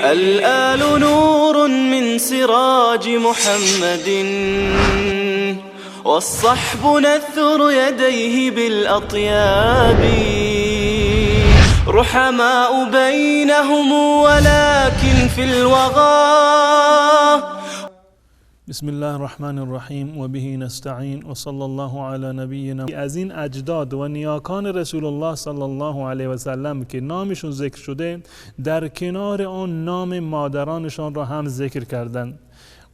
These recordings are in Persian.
الآل نور من سراج محمد والصحب نثر يديه بالأطياب رحماء بينهم ولكن في الوغى. بسم الله الرحمن الرحیم و به نستعین و صلی الله علی نبینا. از این اجداد و نیاکان رسول الله صلی الله علیه و سلم که نامشون ذکر شده، در کنار آن نام مادرانشان را هم ذکر کردند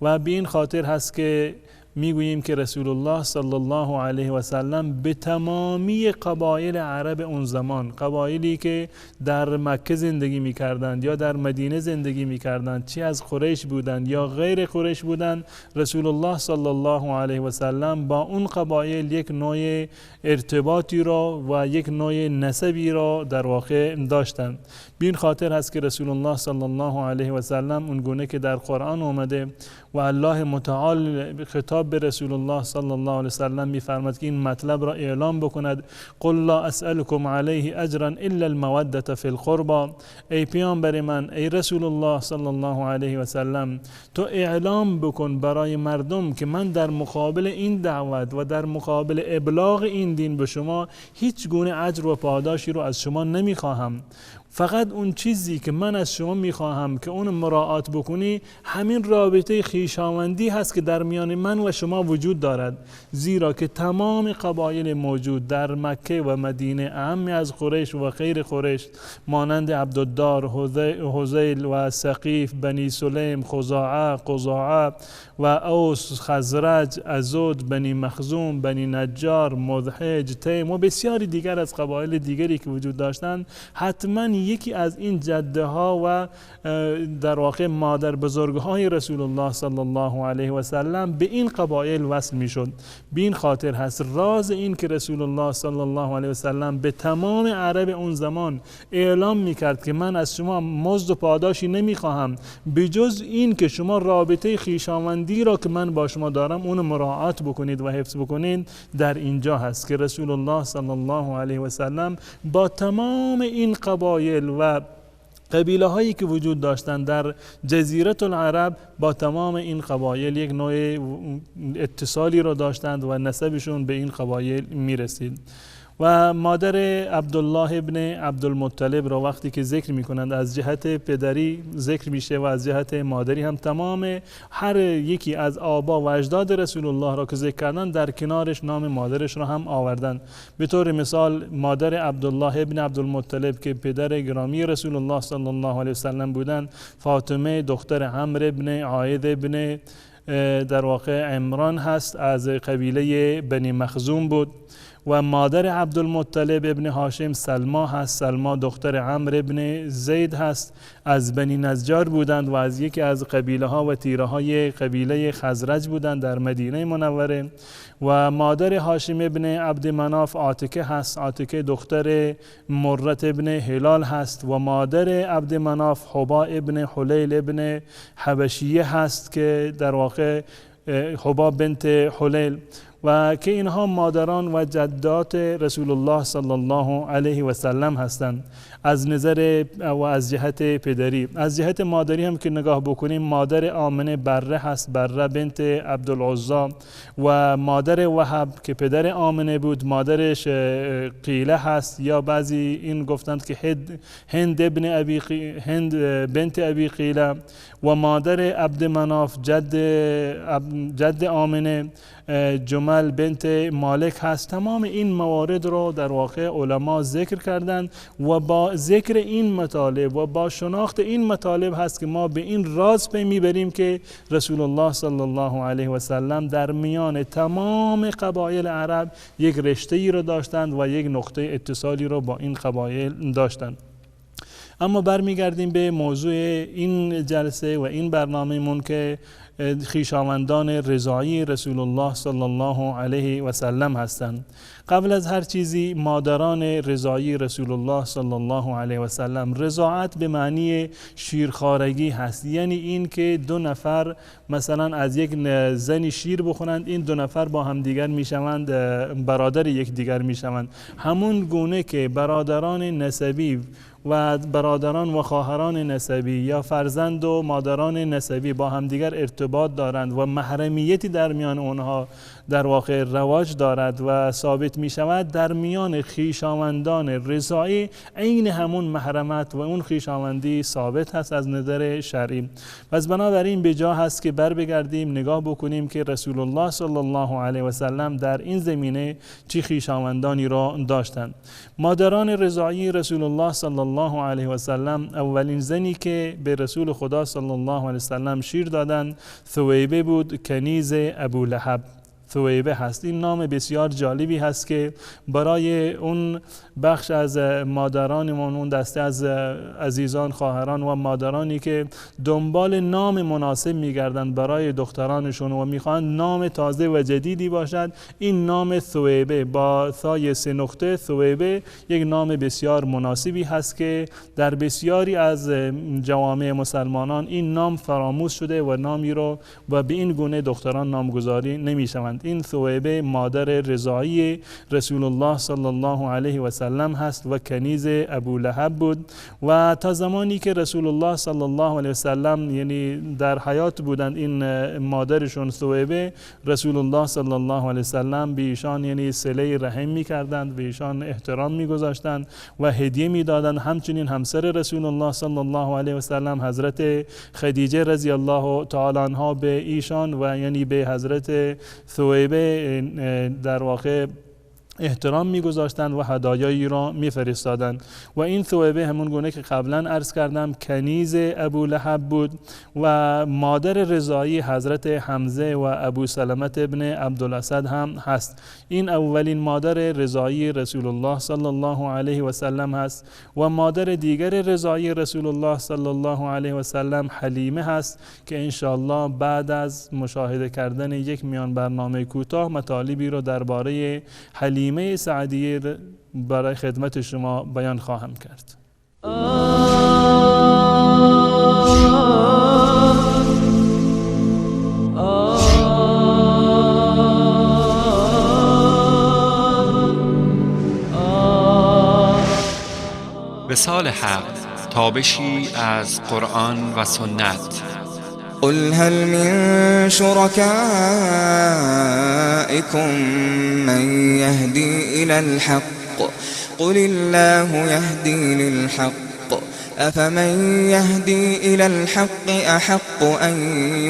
و به این خاطر هست که میگوییم که رسول الله صلی الله علیه و سلم به تمامی قبایل عرب اون زمان، قبایلی که در مکه زندگی میکردند یا در مدینه زندگی میکردند، چه از قریش بودند یا غیر قریش بودند، رسول الله صلی الله علیه و سلم با اون قبایل یک نوع ارتباطی را و یک نوع نسبی را در واقع داشتند. به این خاطر هست که رسول الله صلی الله علیه و سلم اون گونه که در قرآن اومده و الله متعال خطاب به رسول الله صلی الله علیه و سلم می‌فرماید که این مطلب را اعلام بکند: قل لا اسألكم علیه اجرا الا المودة فی القربى. ای پیامبر من، ای رسول الله صلی الله علیه و سلم، تو اعلام بکن برای مردم که من در مقابل این دعوت و در مقابل ابلاغ این دین به شما هیچ گونه اجر و پاداشی رو از شما نمیخواهم. فقط اون چیزی که من از شما میخواهم که اون مراعات بکنی، همین رابطه خویشاوندی هست که در میان من و شما وجود دارد، زیرا که تمام قبایل موجود در مکه و مدینه، اهم از قریش و غیر قریش، مانند عبدالدار، هذیل و ثقیف، بنی سلیم، خزاعه، قزاعه و اوس، خزرج، ازود، بنی مخزوم، بنی نجار، مدحج، تیم و بسیاری دیگر از قبایل دیگری که وجود داشتند، حتما یکی از این جده ها و در واقع مادر بزرگهای رسول الله صلی الله علیه و سلم به این قبایل وصل می شد. به این خاطر هست راز این که رسول الله صلی الله علیه و سلم به تمام عرب اون زمان اعلام می کرد که من از شما مزد و پاداشی نمی خواهم بجز این که شما رابطه خویشاوندی را که من با شما دارم اون مراعات بکنید و حفظ بکنید. در اینجا هست که رسول الله صلی الله علیه و سلم با تمام این قبایل و قبیله هایی که وجود داشتند در جزیره العرب، با تمام این قبایل یک نوع اتصالی را داشتند و نسبشون به این قبایل میرسید. و مادر عبدالله ابن عبدالمطلب را وقتی که ذکر میکنند از جهت پدری ذکر میشه و از جهت مادری هم، تمام هر یکی از آبا و اجداد رسول الله را که ذکر کردن در کنارش نام مادرش را هم آوردن. به طور مثال مادر عبدالله ابن عبدالمطلب که پدر گرامی رسول الله صلی الله علیه وسلم بودند، فاطمه دختر عمرو ابن عاید ابن در واقع عمران هست، از قبیله بنی مخزوم بود. و مادر عبدالمطلب ابن هاشم سلما هست، سلما دختر عمرو ابن زید هست، از بنی نجار بودند و از یکی از قبیله ها و تیره های قبیله خزرج بودند در مدینه منوره. و مادر هاشم ابن عبد مناف عاتکه هست، عاتکه دختر مرت ابن هلال هست. و مادر عبد مناف حبا ابن حلیل ابن حبشیه هست که در واقع حبا بنت حلیل، و که اینها مادران و جدات رسول الله صلی الله علیه و سلم هستند از نظر و از جهت پدری. از جهت مادری هم که نگاه بکنیم، مادر آمنه بره هست، بره بنت عبدالعزا. و مادر وهب که پدر آمنه بود، مادرش قیله هست، یا بعضی این گفتند که هند بنت ابی قیله. و مادر عبد مناف جد آمنه جمل بنت مالک هست. تمام این موارد رو در واقع علما ذکر کردند و با ذکر این مطالب و با شناخت این مطالب هست که ما به این راز پی میبریم که رسول الله صلی الله علیه و سلم در میان تمام قبایل عرب یک رشته‌ای رو داشتند و یک نقطه اتصالی رو با این قبایل داشتند. اما برمیگردیم به موضوع این جلسه و این برنامه‌مون که خویشاوندان رضایی رسول الله صلی الله علیه و سلم هستند. قبل از هر چیزی مادران رضایی رسول الله صلی الله علیه و سلم، رضاعت به معنی شیرخوارگی هست، یعنی این که دو نفر مثلا از یک زنی شیر بخورند، این دو نفر با هم دیگر میشوند برادر یک دیگر میشوند. همون گونه که برادران نسبی و برادران و خواهران نسبی یا فرزند و مادران نسبی با همدیگر ارتباط دارند و محرمیتی در میان اونها در واقع رواج دارد و ثابت می شود، در میان خویشاوندان رضاعی عین همون محرمت و اون خویشاوندی ثابت هست از نظر شرعی. پس بنابراین به جا هست که بر بگردیم نگاه بکنیم که رسول الله صلی الله علیه و سلم در این زمینه چه خویشاوندانی را داشتند. مادران رضاعی رسول الله صلی الله علیه و سلم، اولین زنی که به رسول خدا صلی الله علیه و سلم شیر دادند ثویبه بود، کنیز ابو لهب. ثویبه هست. این نام بسیار جالبی هست که برای اون بخش از مادرانمون، اون دسته از عزیزان، خواهران و مادرانی که دنبال نام مناسب میگردند برای دخترانشون و میخوان نام تازه و جدیدی باشد، این نام ثویبه با ثای 3 نقطه ثویبه یک نام بسیار مناسبی هست که در بسیاری از جوامع مسلمانان این نام فراموش شده و نامی رو و به این گونه دختران نامگذاری نمیشوند. این ثویبه مادر رضاعی رسول الله صلی الله علیه و سلم هست و کنیز ابو لهب بود و تا زمانی که رسول الله صلی الله علیه و سلم یعنی در حیات بودند، این مادرشون ثویبه، رسول الله صلی الله علیه و سلم به ایشان یعنی صله رحم می‌کردند، به ایشان احترام می‌گذاشتند و هدیه می‌دادند. همچنین همسر رسول الله صلی الله علیه و سلم حضرت خدیجه رضی الله تعالی عنها به ایشان و یعنی به حضرت ثویبه در واقع احترام میگذاشتند و هدایایی را میفرستادند و این ثویبه همون گونه که قبلا عرض کردم کنیز ابو لهب بود و مادر رضاعی حضرت حمزه و ابو سلمة ابن عبدالاسد هم هست. این اولین مادر رضاعی رسول الله صلی الله علیه و سلم هست و مادر دیگر رضاعی رسول الله صلی الله علیه و سلم حلیمه هست که انشاءالله بعد از مشاهده کردن یک میان برنامه کوتاه مطالبی رو درباره حلیمه سعدیه برای خدمت شما بیان خواهم کرد. وصال حق، تابشی از قرآن و سنت. قل هل من شركائكم من يهدي إلى الحق قل الله يهدي للحق أفمن يهدي إلى الحق أحق أن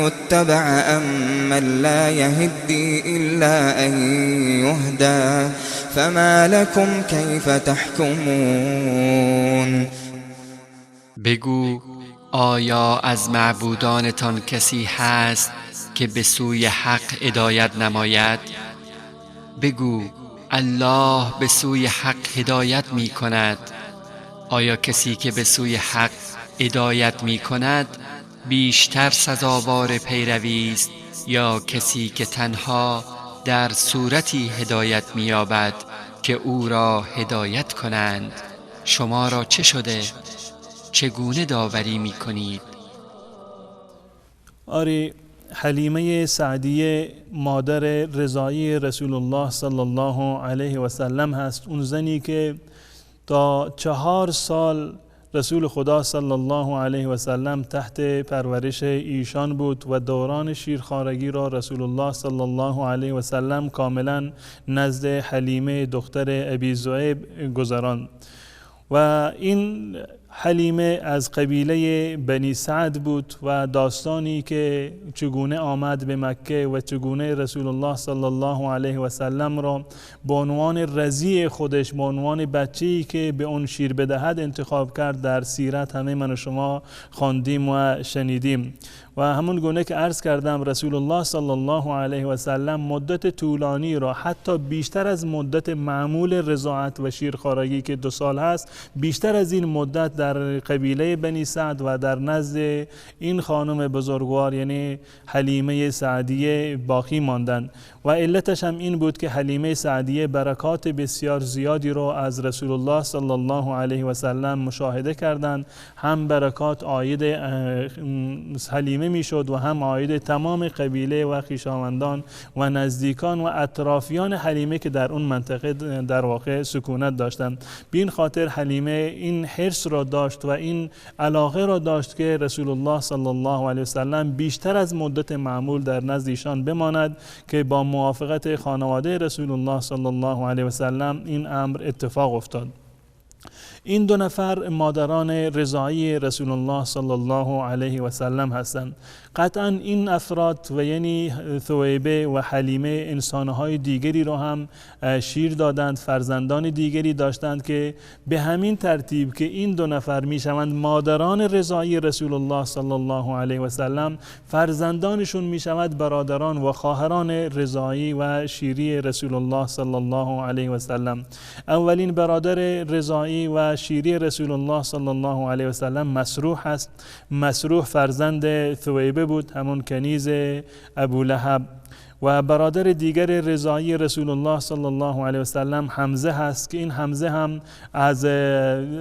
يتبع أم من لا يهدي إلا أن يهدى فما لكم كيف تحكمون. بگو آیا از معبودانتان کسی هست که به سوی حق هدایت نماید؟ بگو الله به سوی حق هدایت می کند. آیا کسی که به سوی حق هدایت می کند بیشتر سزاوار پیروی است یا کسی که تنها در صورتی هدایت می یابد که او را هدایت کنند؟ شما را چه شده؟ چگونه داوری می کنید؟ آری، حلیمه سعدیه مادر رضاعی رسول الله صلی الله علیه و سلم هست. اون زنی که تا 4 سال رسول خدا صلی الله علیه و سلم تحت پرورش ایشان بود و دوران شیرخوارگی را رسول الله صلی الله علیه و سلم کاملا نزد حلیمه دختر ابی ذؤیب گذراند و این حلیمه از قبیله بنی سعد بود و داستانی که چگونه آمد به مکه و چگونه رسول الله صلی الله علیه و سلم را به عنوان رضیع خودش، به عنوان بچه‌ای که به اون شیر بدهد انتخاب کرد، در سیرت همه من و شما خواندیم و شنیدیم. و همون گونه که عرض کردم رسول الله صلی الله علیه و سلم مدت طولانی را، حتی بیشتر از مدت معمول رضاعت و شیرخوارگی که 2 سال هست، بیشتر از این مدت در قبیله بنی سعد و در نزد این خانم بزرگوار یعنی حلیمه سعدیه باقی ماندند و علتش هم این بود که حلیمه سعدیه برکات بسیار زیادی رو از رسول الله صلی الله علیه و سلم مشاهده کردند. هم برکات عاید حلیمه میشد و هم عاید تمام قبیله و خویشاوندان و نزدیکان و اطرافیان حلیمه که در اون منطقه در واقع سکونت داشتند. به این خاطر حلیمه این حرص را داشت و این علاقه را داشت که رسول الله صلی الله علیه و سلم بیشتر از مدت معمول در نزد ایشان بماند که با موافقت خانواده رسول الله صلی الله علیه و سلم این امر اتفاق افتاد. این دو نفر مادران رضاعی رسول الله صلی الله علیه و سلم هستند. قطعا این افراد و یعنی ثویبه و حلیمه انسانهای دیگری را هم شیر دادند، فرزندان دیگری داشتند که به همین ترتیب که این دو نفر میشوند مادران رضاعی رسول الله صلی الله علیه و سلم، فرزندانشون میشود برادران و خواهران رضاعی و شیری رسول الله صلی الله علیه و سلم. اولین برادر رضاعی و شیری رسول الله صلی الله علیه و سلم مسروح است. مسروح فرزند ثویبه بود، همون کنیز ابو لهب. و برادر دیگر رضاعی رسول الله صلی الله علیه و سلم حمزه هست که این حمزه هم از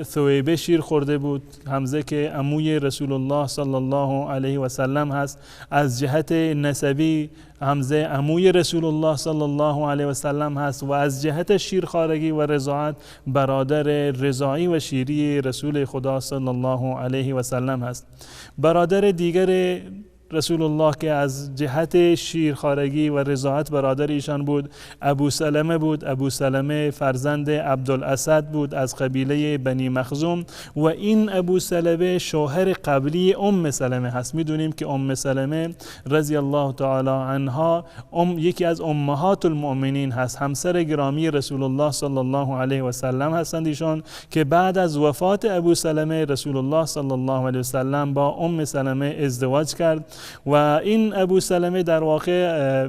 ثویبه شیر خورده بود. حمزه که عموی رسول الله صلی الله علیه و سلم هست. از جهت نسبی حمزه عموی رسول الله صلی الله علیه و سلم هست و از جهت شیرخوارگی و رضاعت برادر رضاعی و شیری رسول خدا صلی الله علیه و سلم هست. برادر دیگر رسول الله که از جهت شیرخوارگی و رضاعت برادر ایشان بود ابو سلمه بود. ابو سلمه فرزند عبدالاسد بود از قبیله بنی مخزوم و این ابو سلمه شوهر قبلی ام سلمه هست. میدونیم که ام سلمه رضی الله تعالی عنها یکی از امهات المؤمنین هست، همسر گرامی رسول الله صلی الله علیه و سلم هستند ایشان که بعد از وفات ابو سلمه رسول الله صلی الله علیه و سلم با ام سلمه ازدواج کرد و این ابو سلمه در واقع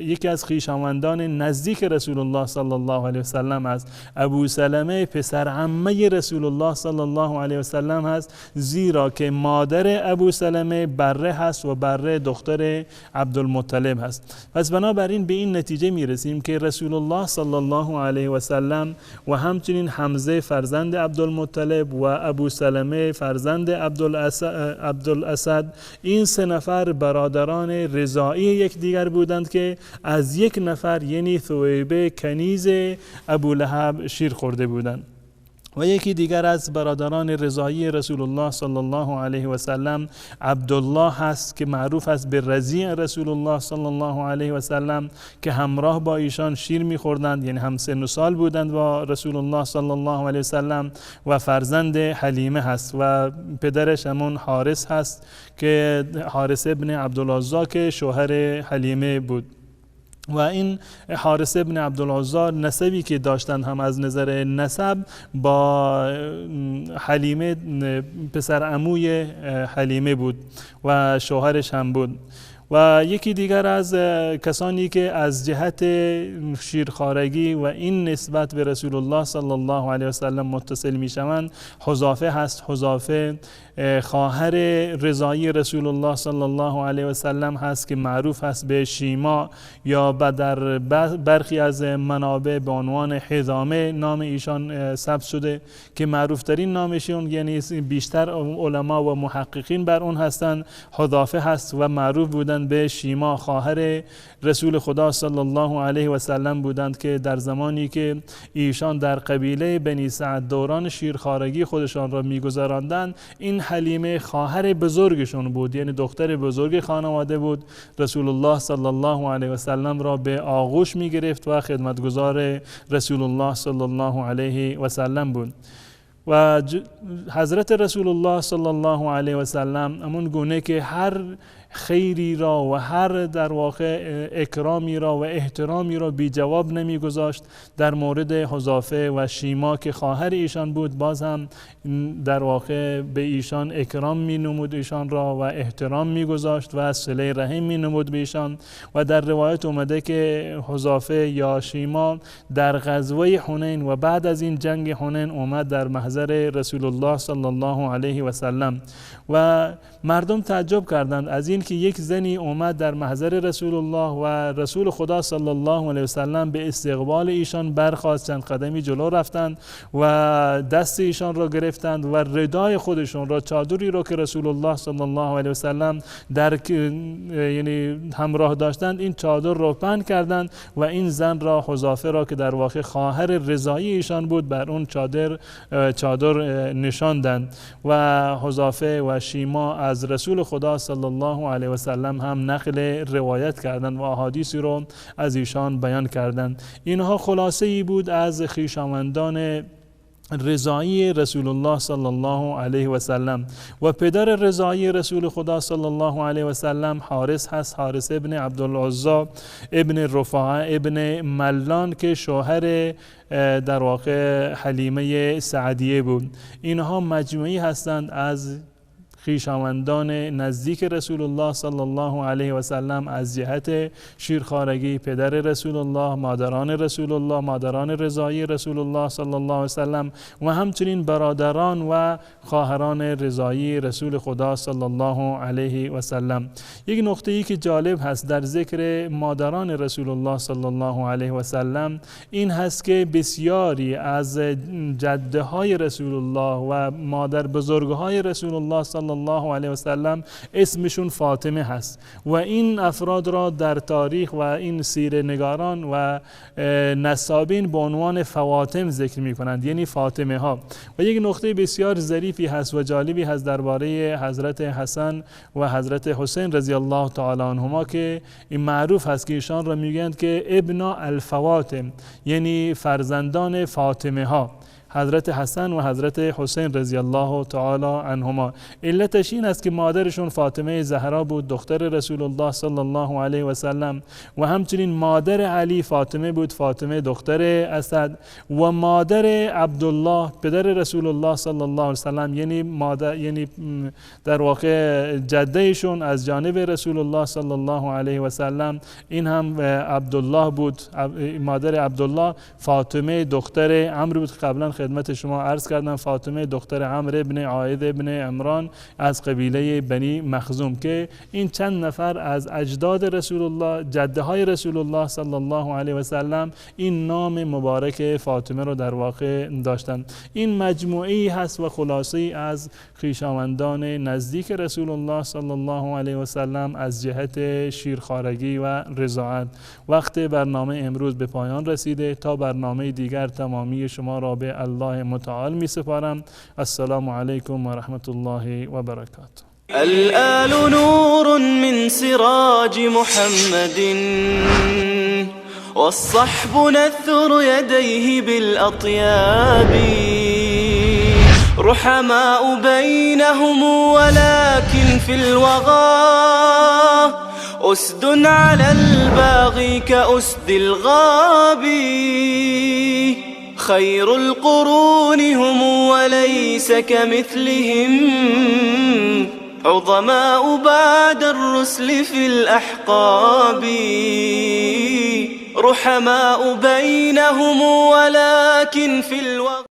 یکی از خویشاوندان نزدیک رسول الله صلی الله علیه و سلم است. ابو سلمه پسر عمه رسول الله صلی الله علیه و سلم است، زیرا که مادر ابو سلمه بره هست و بره دختر عبدالمطلب هست. پس بنابراین به این نتیجه میرسیم که رسول الله صلی الله علیه و سلم و همچنین حمزه فرزند عبدالمطلب و ابو سلمه فرزند عبدالاسد این سه نفر برادران رضاعی یکدیگر بودند که از یک نفر یعنی ثویبه کنیز ابو لهب شیر خورده بودند. و یکی دیگر از برادران رضاعی رسول الله صلی الله علیه و سلم عبدالله هست که معروف است به رضیع رسول الله صلی الله علیه و سلم که همراه با ایشان شیر می‌خوردند، یعنی هم سن و سال بودند با رسول الله صلی الله علیه و سلم و فرزند حلیمه هست و پدرش همون حارس هست که حارس ابن عبدالعزا که شوهر حلیمه بود. و این حارس ابن عبدالعزا نسبی که داشتند هم از نظر نسب با حلیمه پسر عموی حلیمه بود و شوهرش هم بود. و یکی دیگر از کسانی که از جهت شیرخوارگی و این نسبت به رسول الله صلی الله علیه و سلم متصل می شوند حذافه هست. حذافه خواهر رضاعی رسول الله صلی الله علیه و سلم هست که معروف هست به شیما یا در برخی از منابع به عنوان حذامه نام ایشان ثبت شده که معروف ترین نامشون یعنی بیشتر علما و محققین بر اون هستند حذافه هست و معروف بودند به شیما. خواهر رسول خدا صلی الله علیه و سلم بودند که در زمانی که ایشان در قبیله بنی سعد دوران شیرخوارگی خودشان را می‌گذراندند این حلیمه خواهر بزرگشون بود، یعنی دختر بزرگ خانواده بود. رسول الله صلی الله علیه و سلم را به آغوش می‌گرفت و خدمتگزار رسول الله صلی الله علیه و سلم بود. و حضرت رسول الله صلی الله علیه و سلم همون گونه که هر خیری را و هر در واقع اکرامی را و احترامی را بی جواب نمی گذاشت در مورد حذافه و شیما که خواهر ایشان بود، باز هم در واقع به ایشان اکرام می نمود ایشان را و احترام می گذاشت و صله رحم می نمود به ایشان. و در روایت اومده که حذافه یا شیما در غزوه حنین و بعد از این جنگ حنین اومد در محضر محضر رسول الله صلی الله علیه و سلم و مردم تعجب کردند از این که یک زنی اومد در محضر رسول الله و رسول خدا صلی الله علیه و سلم به استقبال ایشان برخاست، چند قدمی جلو رفتند و دست ایشان را گرفتند و ردای خودشون را، چادری را که رسول الله صلی الله علیه و سلم در یعنی همراه داشتند، این چادر را پهن کردند و این زن را، حذافه را که در واقع خواهر رضایی ایشان بود، بر اون چادر نشاندند و حذافه و شیما از رسول خدا صلی الله علیه و سلم هم نقل روایت کردند و احادیثی رو از ایشان بیان کردند. اینها خلاصه ای بود از خویشاوندان رضایی رسول الله صلی الله علیه و سلم. و پدر رضایی رسول خدا صلی الله علیه و سلم حارث هست، حارث ابن عبدالعزی ابن رفاعه ابن ملان که شوهر در واقع حلیمه سعدیه بود. اینها مجموعی هستند از خویشاوندان نزدیک رسول الله صلی الله علیه و سلم از جهت شیرخوارگی، پدر رسول الله، مادران رسول الله، مادران رضایی رسول الله صلی الله علیه و سلم و همچنین برادران و خواهران رضایی رسول خدا صلی الله علیه و سلم. یک نکته ای که جالب هست در ذکر مادران رسول الله صلی الله علیه و سلم این هست که بسیاری از جده های رسول الله و مادر بزرگهای رسول الله صلی الله علیه و سلم اسمشون فاطمه هست و این افراد را در تاریخ و این سیره نگاران و نسابین به عنوان فواطم ذکر می کنند، یعنی فاطمه ها. و یک نکته بسیار ظریفی هست و جالبی هست درباره حضرت حسن و حضرت حسین رضی الله تعالی عنهما که این معروف هست که ایشان را میگویند که ابنا الفواطم، یعنی فرزندان فاطمه ها، حضرت حسن و حضرت حسین رضی الله تعالی عنهما. علتش این است که مادرشون فاطمه زهرا بود، دختر رسول الله صلی الله علیه و سلم، و همچنین مادر علی فاطمه بود، فاطمه دختر اسد، و مادر عبدالله پدر رسول الله صلی الله علیه و سلم، یعنی در واقع جدهشون از جانب رسول الله صلی الله علیه و سلم این هم عبدالله بود، مادر عبدالله فاطمه دختر عمرو بود. قبلا خدمت شما عرض کردم فاطمه دختر عمرو ابن عاید ابن عمران از قبیله بنی مخزوم که این چند نفر از اجداد رسول الله، جده های رسول الله صلی الله علیه و سلم این نام مبارک فاطمه رو در واقع داشتند. این مجموعی هست و خلاصه‌ای از خویشاوندان نزدیک رسول الله صلی الله علیه و سلم از جهت شیرخوارگی و رضاعت. وقت برنامه امروز به پایان رسیده، تا برنامه دیگر تمامی شما را به الله متعال می سپارم. السلام علیکم و رحمت الله و برکاته. الآل نور من سراج محمد والصحب نثر يديه بالأطياب رحماء بينهم ولكن في الوغى أسد على الباغي كأسد الغاب خير القرون هم وليس كمثلهم عظماء بعد الرسل في الأحقاب رحماء بينهم ولكن في الوغى